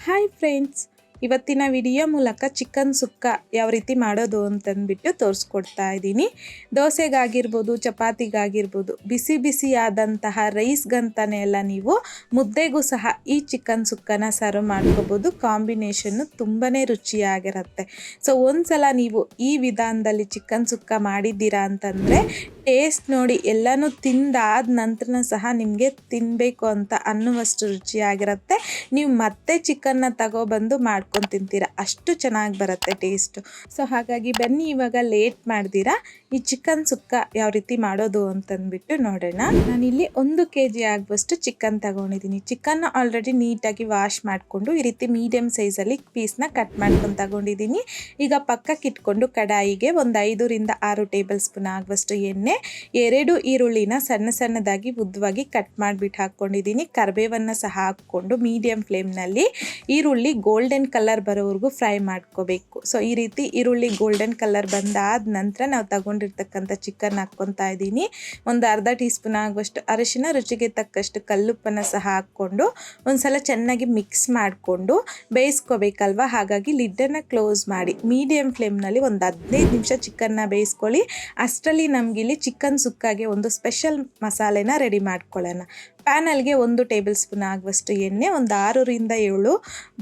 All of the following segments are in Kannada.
ಹಾಯ್ ಫ್ರೆಂಡ್ಸ್, ಇವತ್ತಿನ ವಿಡಿಯೋ ಮೂಲಕ ಚಿಕನ್ ಸುಕ್ಕ ಯಾವ ರೀತಿ ಮಾಡೋದು ಅಂತಂದ್ಬಿಟ್ಟು ತೋರಿಸ್ಕೊಡ್ತಾ ಇದ್ದೀನಿ. ದೋಸೆಗಾಗಿರ್ಬೋದು, ಚಪಾತಿಗಾಗಿರ್ಬೋದು, ಬಿಸಿ ಬಿಸಿಯಾದಂತಹ ರೈಸ್ಗಂತಾನೆ ಎಲ್ಲ ನೀವು ಮುದ್ದೆಗೂ ಸಹ ಈ ಚಿಕನ್ ಸುಕ್ಕನ ಸರ್ವ್ ಮಾಡ್ಕೋಬೋದು. ಕಾಂಬಿನೇಷನ್ನು ತುಂಬಾ ರುಚಿಯಾಗಿರುತ್ತೆ. ಸೊ ಒಂದ್ಸಲ ನೀವು ಈ ವಿಧಾನದಲ್ಲಿ ಚಿಕನ್ ಸುಕ್ಕ ಮಾಡಿದ್ದೀರಾ ಅಂತಂದರೆ ಟೇಸ್ಟ್ ನೋಡಿ ಎಲ್ಲನೂ ತಿಂದಾದ ನಂತರ ಸಹ ನಿಮಗೆ ತಿನ್ನಬೇಕು ಅಂತ ಅನ್ನುವಷ್ಟು ರುಚಿಯಾಗಿರುತ್ತೆ. ನೀವು ಮತ್ತೆ ಚಿಕನ್ನ ತಗೊಬಂದು ಮಾಡ್ಕೊಂಡು ತಿಂತೀರಾ, ಅಷ್ಟು ಚೆನ್ನಾಗಿ ಬರುತ್ತೆ ಟೇಸ್ಟು. ಸೊ ಹಾಗಾಗಿ ಬನ್ನಿ ಇವಾಗ ಲೇಟ್ ಮಾಡ್ದಿರಾ ಈ ಚಿಕನ್ ಸುಕ್ಕ ಯಾವ ರೀತಿ ಮಾಡೋದು ಅಂತಂದ್ಬಿಟ್ಟು ನೋಡೋಣ. ನಾನಿಲ್ಲಿ 1 kg ಆಗುವಷ್ಟು ಚಿಕನ್ ತಗೊಂಡಿದ್ದೀನಿ. ಚಿಕನ್ನ ಆಲ್ರೆಡಿ ನೀಟಾಗಿ ವಾಶ್ ಮಾಡಿಕೊಂಡು ಈ ರೀತಿ ಮೀಡಿಯಮ್ ಸೈಜಲ್ಲಿ ಪೀಸ್ನ ಕಟ್ ಮಾಡ್ಕೊಂಡು ತಗೊಂಡಿದ್ದೀನಿ. ಈಗ ಪಕ್ಕಕ್ಕೆ ಇಟ್ಕೊಂಡು ಕಡಾಯಿಗೆ ಒಂದು 5ರಿಂದ 6 ಟೇಬಲ್ ಸ್ಪೂನ್ ಆಗುವಷ್ಟು ಎಣ್ಣೆ, 2 ಈರುಳ್ಳಿನ ಸಣ್ಣ ಸಣ್ಣದಾಗಿ ಉದ್ದವಾಗಿ ಕಟ್ ಮಾಡಿಬಿಟ್ಟು ಹಾಕ್ಕೊಂಡಿದ್ದೀನಿ. ಕರಿಬೇವನ್ನು ಸಹ ಹಾಕ್ಕೊಂಡು ಮೀಡಿಯಂ ಫ್ಲೇಮ್ನಲ್ಲಿ ಈರುಳ್ಳಿ ಗೋಲ್ಡನ್ ಕಲರ್ ಬರೋವರೆಗೂ ಫ್ರೈ ಮಾಡ್ಕೋಬೇಕು. ಸೊ ಈ ರೀತಿ ಈರುಳ್ಳಿ ಗೋಲ್ಡನ್ ಕಲರ್ ಬಂದಾದ ನಂತರ ನಾವು ತಗೊಂಡಿರ್ತಕ್ಕಂಥ ಚಿಕನ್ ಹಾಕ್ಕೊತಾ ಇದ್ದೀನಿ. ಒಂದು ಅರ್ಧ ಟೀ ಸ್ಪೂನ್ ಆಗುವಷ್ಟು ಅರಿಶಿನ, ರುಚಿಗೆ ತಕ್ಕಷ್ಟು ಕಲ್ಲುಪ್ಪನ್ನು ಸಹ ಹಾಕ್ಕೊಂಡು ಒಂದ್ಸಲ ಚೆನ್ನಾಗಿ ಮಿಕ್ಸ್ ಮಾಡಿಕೊಂಡು ಬೇಯಿಸ್ಕೋಬೇಕಲ್ವ. ಹಾಗಾಗಿ ಲಿಡ್ಡನ್ನು ಕ್ಲೋಸ್ ಮಾಡಿ ಮೀಡಿಯಂ ಫ್ಲೇಮ್ನಲ್ಲಿ ಒಂದು 15 ನಿಮಿಷ ಚಿಕನ್ನ ಬೇಯಿಸ್ಕೊಳ್ಳಿ. ಅಷ್ಟರಲ್ಲಿ ನಮಗಿಲ್ಲಿ ಚಿಕನ್ ಸುಕ್ಕಾಗೆ ಒಂದು ಸ್ಪೆಷಲ್ ಮಸಾಲೆನ ರೆಡಿ ಮಾಡ್ಕೊಳ್ಳೋಣ. ಪ್ಯಾನಲ್ಗೆ 1 ಟೇಬಲ್ ಸ್ಪೂನ್ ಆಗುವಷ್ಟು ಎಣ್ಣೆ, ಒಂದು 6ರಿಂದ 7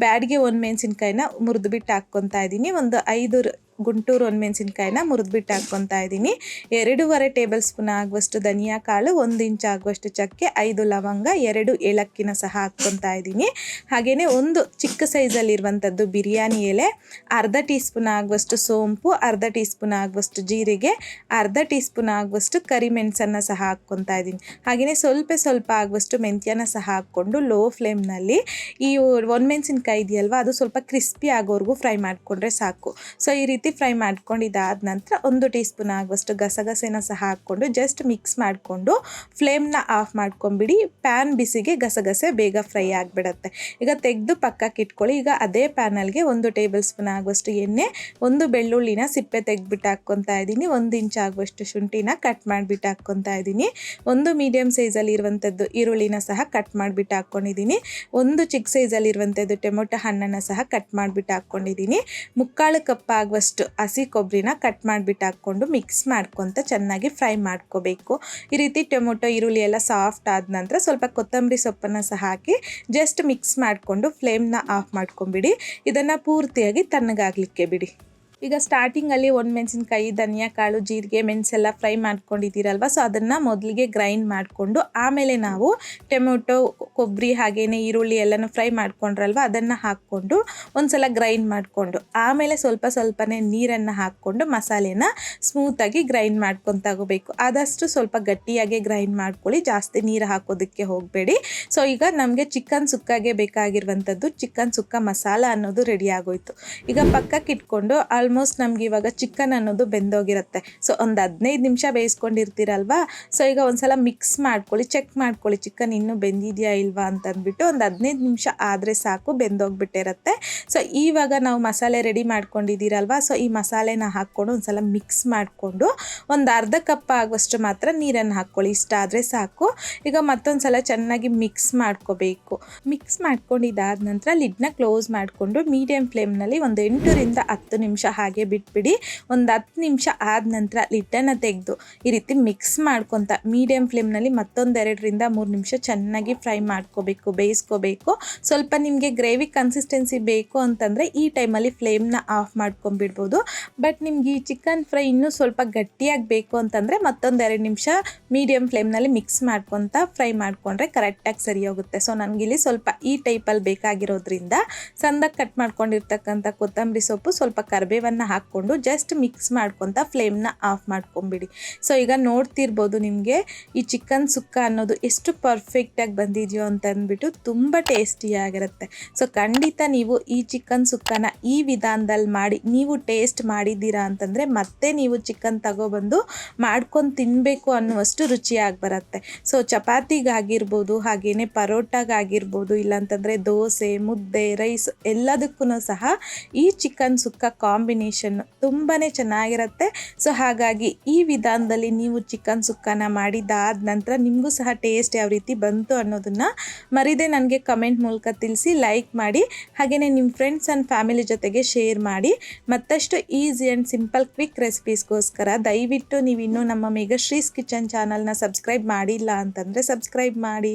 ಬ್ಯಾಡ್ಗೆ ಒಣಮೆಣಸಿನ್ಕಾಯಿನ ಮುರಿದ್ಬಿಟ್ಟು ಹಾಕ್ಕೊತಾ ಇದ್ದೀನಿ. ಒಂದು 5 ಗುಂಟೂರು ಒಣಮೆಣಸಿನ್ಕಾಯಿನ ಮುರಿದ್ಬಿಟ್ಟು ಹಾಕ್ಕೊತಾ ಇದ್ದೀನಿ. 2.5 ಟೇಬಲ್ ಸ್ಪೂನ್ ಆಗುವಷ್ಟು ಧನಿಯಾ ಕಾಳು, 1 ಇಂಚ್ ಆಗುವಷ್ಟು ಚಕ್ಕೆ, 5 ಲವಂಗ, 2 ಏಲಕ್ಕಿನ ಸಹ ಹಾಕ್ಕೊತಾ ಇದ್ದೀನಿ. ಹಾಗೆಯೇ ಒಂದು ಚಿಕ್ಕ ಸೈಜಲ್ಲಿರುವಂಥದ್ದು ಬಿರಿಯಾನಿ ಎಲೆ, ಅರ್ಧ ಟೀ ಸ್ಪೂನ್ ಆಗುವಷ್ಟು ಸೋಂಪು, ಅರ್ಧ ಟೀ ಸ್ಪೂನ್ ಆಗುವಷ್ಟು ಜೀರಿಗೆ, ಅರ್ಧ ಟೀ ಸ್ಪೂನ್ ಆಗುವಷ್ಟು ಕರಿಮೆಣಸನ್ನು ಸಹ ಹಾಕ್ಕೊತಾ ಇದ್ದೀನಿ. ಹಾಗೆಯೇ ಸ್ವಲ್ಪ ಆಗುವಷ್ಟು ಮೆಂತ್ಯನ ಸಹ ಹಾಕ್ಕೊಂಡು ಲೋ ಫ್ಲೇಮ್ನಲ್ಲಿ ಈ ಒಣಮೆಣಸಿನ್ಕಾಯಿ ಇದೆಯಲ್ವ ಅದು ಸ್ವಲ್ಪ ಕ್ರಿಸ್ಪಿ ಆಗೋವರೆಗೂ ಫ್ರೈ ಮಾಡಿಕೊಂಡ್ರೆ ಸಾಕು. ಸೊ ಈ ರೀತಿ ಫ್ರೈ ಮಾಡ್ಕೊಂಡಿದ್ದಾದ ನಂತರ 1 ಟೀ ಸ್ಪೂನ್ ಆಗುವಷ್ಟು ಗಸಗಸೆನ ಸಹ ಹಾಕ್ಕೊಂಡು ಜಸ್ಟ್ ಮಿಕ್ಸ್ ಮಾಡಿಕೊಂಡು ಫ್ಲೇಮ್ನ ಆಫ್ ಮಾಡ್ಕೊಂಬಿಡಿ. ಪ್ಯಾನ್ ಬಿಸಿಗೆ ಗಸಗಸೆ ಬೇಗ ಫ್ರೈ ಆಗಿಬಿಡತ್ತೆ. ಈಗ ತೆಗೆದು ಪಕ್ಕಕ್ಕೆ ಇಟ್ಕೊಳ್ಳಿ. ಈಗ ಅದೇ ಪ್ಯಾನಲ್ಗೆ 1 ಟೇಬಲ್ ಸ್ಪೂನ್ ಆಗುವಷ್ಟು ಎಣ್ಣೆ, 1 ಬೆಳ್ಳುಳ್ಳಿನ ಸಿಪ್ಪೆ ತೆಗೆದ್ಬಿಟ್ಟು ಹಾಕ್ಕೊತಾ ಇದ್ದೀನಿ, 1 ಇಂಚ್ ಆಗುವಷ್ಟು ಶುಂಠಿನ ಕಟ್ ಮಾಡಿಬಿಟ್ಟು ಹಾಕ್ಕೊತಾ ಇದ್ದೀನಿ, 1 ಮೀಡಿಯಮ್ ಸೈಜಲ್ಲಿ ಇರುವಂಥದ್ದು ಈರುಳ್ಳಿನ ಸಹ ಕಟ್ ಮಾಡಿಬಿಟ್ಟು ಹಾಕ್ಕೊಂಡಿದ್ದೀನಿ, 1 ಚಿಕ್ಕ ಸೈಜಲ್ಲಿ ಇರುವಂಥದ್ದು ಟೊಮೊಟೊ ಹಣ್ಣನ್ನು ಸಹ ಕಟ್ ಮಾಡಿಬಿಟ್ಟು ಹಾಕ್ಕೊಂಡಿದ್ದೀನಿ, 3/4 ಕಪ್ ಆಗುವಷ್ಟು ಹಸಿ ಕೊಬ್ಬರಿನ ಕಟ್ ಮಾಡಿಬಿಟ್ಟು ಹಾಕ್ಕೊಂಡು ಮಿಕ್ಸ್ ಮಾಡ್ಕೊತ ಚೆನ್ನಾಗಿ ಫ್ರೈ ಮಾಡ್ಕೋಬೇಕು. ಈ ರೀತಿ ಟೊಮೊಟೊ ಈರುಳ್ಳಿ ಎಲ್ಲ ಸಾಫ್ಟ್ ಆದ ನಂತರ ಸ್ವಲ್ಪ ಕೊತ್ತಂಬರಿ ಸೊಪ್ಪನ್ನು ಸಹ ಹಾಕಿ ಜಸ್ಟ್ ಮಿಕ್ಸ್ ಮಾಡಿಕೊಂಡು ಫ್ಲೇಮ್ನ ಆಫ್ ಮಾಡ್ಕೊಂಬಿಡಿ. ಇದನ್ನು ಪೂರ್ತಿಯಾಗಿ ತಣ್ಣಗಾಗಲಿಕ್ಕೆ ಬಿಡಿ. ಈಗ ಸ್ಟಾರ್ಟಿಂಗಲ್ಲಿ ಒಣಮೆಣಸಿನ್ಕಾಯಿ, ಧನಿಯಾ ಕಾಳು, ಜೀರಿಗೆ, ಮೆಣಸೆಲ್ಲ ಫ್ರೈ ಮಾಡ್ಕೊಂಡಿದ್ದೀರಲ್ವ, ಸೊ ಅದನ್ನು ಮೊದಲಿಗೆ ಗ್ರೈಂಡ್ ಮಾಡಿಕೊಂಡು ಆಮೇಲೆ ನಾವು ಟೊಮೊಟೊ, ಕೊಬ್ಬರಿ ಹಾಗೆಯೇ ಈರುಳ್ಳಿ ಎಲ್ಲನೂ ಫ್ರೈ ಮಾಡ್ಕೊಂಡ್ರಲ್ವ ಅದನ್ನು ಹಾಕ್ಕೊಂಡು ಒಂದ್ಸಲ ಗ್ರೈಂಡ್ ಮಾಡಿಕೊಂಡು ಆಮೇಲೆ ಸ್ವಲ್ಪನೇ ನೀರನ್ನು ಹಾಕ್ಕೊಂಡು ಮಸಾಲೆನ ಸ್ಮೂತಾಗಿ ಗ್ರೈಂಡ್ ಮಾಡ್ಕೊಂಡು ತಗೋಬೇಕು. ಆದಷ್ಟು ಸ್ವಲ್ಪ ಗಟ್ಟಿಯಾಗಿ ಗ್ರೈಂಡ್ ಮಾಡ್ಕೊಳ್ಳಿ, ಜಾಸ್ತಿ ನೀರು ಹಾಕೋದಕ್ಕೆ ಹೋಗಬೇಡಿ. ಸೊ ಈಗ ನಮಗೆ ಚಿಕನ್ ಸುಕ್ಕಾಗೆ ಬೇಕಾಗಿರುವಂಥದ್ದು ಚಿಕನ್ ಸುಕ್ಕ ಮಸಾಲ ಅನ್ನೋದು ರೆಡಿ ಆಗೋಯ್ತು. ಈಗ ಪಕ್ಕಕ್ಕೆ ಇಟ್ಕೊಂಡು ಆಲ್ಮೋಸ್ಟ್ ನಮ್ಗೆ ಇವಾಗ ಚಿಕನ್ ಅನ್ನೋದು ಬೆಂದೋಗಿರುತ್ತೆ. ಸೊ ಒಂದು 15 ನಿಮಿಷ ಬೇಯಿಸ್ಕೊಂಡಿರ್ತೀರಲ್ವಾ, ಸೊ ಈಗ ಒಂದ್ಸಲ ಮಿಕ್ಸ್ ಮಾಡ್ಕೊಳ್ಳಿ, ಚೆಕ್ ಮಾಡ್ಕೊಳ್ಳಿ ಚಿಕನ್ ಇನ್ನೂ ಬೆಂದಿದೆಯಾ ಇಲ್ವಾ ಅಂತಂದ್ಬಿಟ್ಟು. ಒಂದು 15 ನಿಮಿಷ ಆದರೆ ಸಾಕು, ಬೆಂದೋಗ್ಬಿಟ್ಟಿರುತ್ತೆ. ಸೊ ಇವಾಗ ನಾವು ಮಸಾಲೆ ರೆಡಿ ಮಾಡ್ಕೊಂಡಿದ್ದೀರಲ್ವಾ, ಸೊ ಈ ಮಸಾಲೆನ ಹಾಕ್ಕೊಂಡು ಒಂದ್ಸಲ ಮಿಕ್ಸ್ ಮಾಡಿಕೊಂಡು ಒಂದು ಅರ್ಧ ಕಪ್ ಆಗುವಷ್ಟು ಮಾತ್ರ ನೀರನ್ನು ಹಾಕ್ಕೊಳ್ಳಿ, ಇಷ್ಟ ಆದರೆ ಸಾಕು. ಈಗ ಮತ್ತೊಂದು ಸಲ ಚೆನ್ನಾಗಿ ಮಿಕ್ಸ್ ಮಾಡ್ಕೋಬೇಕು. ಮಿಕ್ಸ್ ಮಾಡ್ಕೊಂಡಿದ್ದಾದ ನಂತರ ಲಿಡ್ನ ಕ್ಲೋಸ್ ಮಾಡಿಕೊಂಡು ಮೀಡಿಯಂ ಫ್ಲೇಮ್ನಲ್ಲಿ ಒಂದು 8ರಿಂದ 10 ನಿಮಿಷ ಹಾಗೆ ಬಿಟ್ಬಿಡಿ. ಒಂದು 10 ನಿಮಿಷ ಆದ ನಂತರ ಲಿಡ್ಡನ್ನು ತೆಗೆದು ಈ ರೀತಿ ಮಿಕ್ಸ್ ಮಾಡ್ಕೊತ ಮೀಡಿಯಂ ಫ್ಲೇಮ್ನಲ್ಲಿ ಮತ್ತೊಂದು 2ರಿಂದ 3 ನಿಮಿಷ ಚೆನ್ನಾಗಿ ಫ್ರೈ ಮಾಡ್ಕೋಬೇಕು, ಬೇಯಿಸ್ಕೋಬೇಕು. ಸ್ವಲ್ಪ ನಿಮಗೆ ಗ್ರೇವಿ ಕನ್ಸಿಸ್ಟೆನ್ಸಿ ಬೇಕು ಅಂತಂದರೆ ಈ ಟೈಮಲ್ಲಿ ಫ್ಲೇಮ್ನ ಆಫ್ ಮಾಡ್ಕೊಂಬಿಡ್ಬೋದು. ಬಟ್ ನಿಮ್ಗೆ ಈ ಚಿಕನ್ ಫ್ರೈ ಇನ್ನೂ ಸ್ವಲ್ಪ ಗಟ್ಟಿಯಾಗಿ ಬೇಕು ಅಂತಂದರೆ ಮತ್ತೊಂದು 2 ನಿಮಿಷ ಮೀಡಿಯಂ ಫ್ಲೇಮ್ನಲ್ಲಿ ಮಿಕ್ಸ್ ಮಾಡ್ಕೊತ ಫ್ರೈ ಮಾಡಿಕೊಂಡ್ರೆ ಕರೆಕ್ಟಾಗಿ ಸರಿ ಹೋಗುತ್ತೆ. ಸೊ ನನಗಿಲ್ಲಿ ಸ್ವಲ್ಪ ಈ ಟೈಪಲ್ಲಿ ಬೇಕಾಗಿರೋದ್ರಿಂದ ಸಣ್ಣದಾಗಿ ಕಟ್ ಮಾಡ್ಕೊಂಡಿರ್ತಕ್ಕಂಥ ಕೊತ್ತಂಬರಿ ಸೊಪ್ಪು, ಸ್ವಲ್ಪ ಕರಿಬೇವನ್ನು ಹಾಕ್ಕೊಂಡು ಜಸ್ಟ್ ಮಿಕ್ಸ್ ಮಾಡ್ಕೊತ ಫ್ಲೇಮ್ನ ಆಫ್ ಮಾಡ್ಕೊಂಬಿಡಿ. ಸೊ ಈಗ ನೋಡ್ತಿರ್ಬೋದು ನಿಮಗೆ ಈ ಚಿಕನ್ ಸುಕ್ಕ ಅನ್ನೋದು ಎಷ್ಟು ಪರ್ಫೆಕ್ಟಾಗಿ ಬಂದಿದೆಯೋ ಅಂತ ಅಂದ್ಬಿಟ್ಟು ತುಂಬ ಟೇಸ್ಟಿಯಾಗಿರುತ್ತೆ. ಸೊ ಖಂಡಿತ ನೀವು ಈ ಚಿಕನ್ ಸುಕ್ಕನ ಈ ವಿಧಾನದಲ್ಲಿ ಮಾಡಿ ನೀವು ಟೇಸ್ಟ್ ಮಾಡಿದ್ದೀರಾ ಅಂತಂದರೆ ಮತ್ತೆ ನೀವು ಚಿಕನ್ ತಗೊಬಂದು ಮಾಡ್ಕೊಂಡು ತಿನ್ನಬೇಕು ಅನ್ನುವಷ್ಟು ರುಚಿಯಾಗಿ ಬರುತ್ತೆ. ಸೊ ಚಪಾತಿಗಾಗಿರ್ಬೋದು, ಹಾಗೆಯೇ ಪರೋಟಾಗಾಗಿರ್ಬೋದು, ಇಲ್ಲಾಂತಂದರೆ ದೋಸೆ, ಮುದ್ದೆ, ರೈಸ್ ಎಲ್ಲದಕ್ಕೂ ಸಹ ಈ ಚಿಕನ್ ಸುಕ್ಕ ಕಾಂಬಿನೇಷನ್ ಕಾಂಬಿನೇಷನ್ ತುಂಬಾ ಚೆನ್ನಾಗಿರುತ್ತೆ. ಸೊ ಹಾಗಾಗಿ ಈ ವಿಧಾನದಲ್ಲಿ ನೀವು ಚಿಕನ್ ಸುಕ್ಕನ ಮಾಡಿದಾದ ನಂತರ ನಿಮಗೂ ಸಹ ಟೇಸ್ಟ್ ಯಾವ ರೀತಿ ಬಂತು ಅನ್ನೋದನ್ನು ಮರಿದೇ ನನಗೆ ಕಮೆಂಟ್ ಮೂಲಕ ತಿಳಿಸಿ, ಲೈಕ್ ಮಾಡಿ, ಹಾಗೆಯೇ ನಿಮ್ಮ ಫ್ರೆಂಡ್ಸ್ ಆ್ಯಂಡ್ ಫ್ಯಾಮಿಲಿ ಜೊತೆಗೆ ಶೇರ್ ಮಾಡಿ. ಮತ್ತಷ್ಟು ಈಸಿ ಆ್ಯಂಡ್ ಸಿಂಪಲ್ ಕ್ವಿಕ್ ರೆಸಿಪೀಸ್ಗೋಸ್ಕರ ದಯವಿಟ್ಟು ನೀವಿನ್ನೂ ನಮ್ಮ ಮೇಘಶ್ರೀಸ್ ಕಿಚನ್ ಚಾನಲ್ನ ಸಬ್ಸ್ಕ್ರೈಬ್ ಮಾಡಿಲ್ಲ ಅಂತಂದರೆ ಸಬ್ಸ್ಕ್ರೈಬ್ ಮಾಡಿ.